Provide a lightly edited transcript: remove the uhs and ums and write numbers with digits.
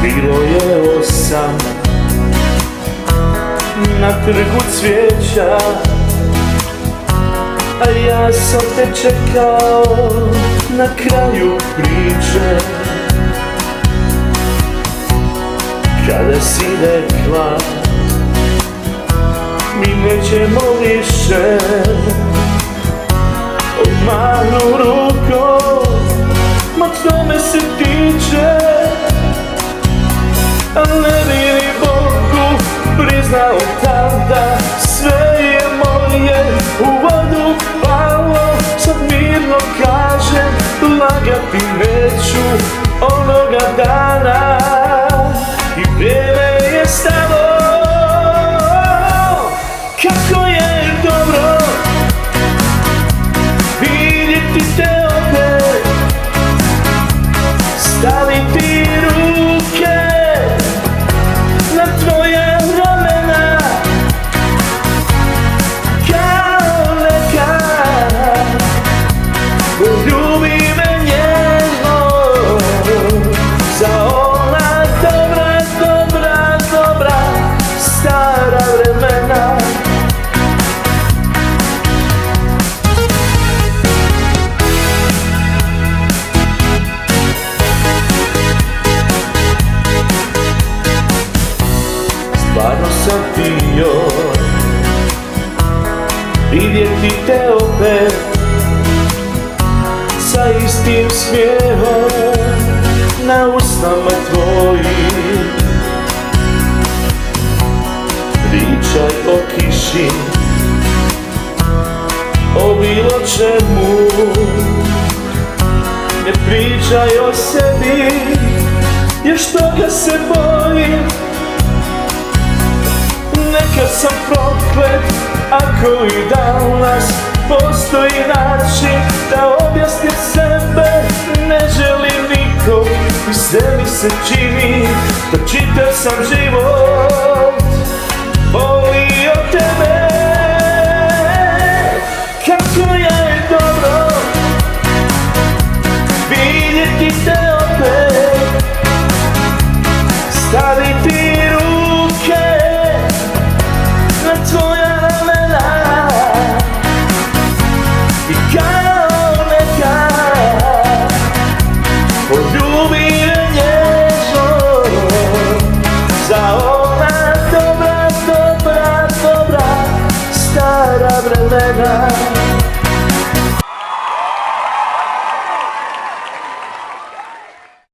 Bilo je 8 na trgu cvijeća, a ja sam te čekao na kraju priče. Kada si rekla mi nećemo više, odmahnu rukom, ma tome se tiče. A ne bi ni Bogu priznao tada, sve je moje u vodu palo. Sad mirno kažem, lagati neću onoga dana, i vrijeme je stalo. Kako je dobro vidjeti te opet, staviti ruke na tvoja ramena, kao nekad. Poljubi me nježno za ona dobra, dobra, dobra stara vremena. Stvarno sam htio vidjeti te opet, sa istim smijehom na usnama tvojim. Pričaj o kiši, o bilo čemu, ne pričaj o sebi, još toga se bojim. Neka sam proklet ako i danas postoji način da objasnim sebe. Ne želim nikog i sve mi se čini da čitav sam život volio tebe. Kako je dobro vidjeti te opet, staviti ruke na tvoja ramena, i kao nekad poljubi me nježno za ona dobra, dobra, dobra stara vremena.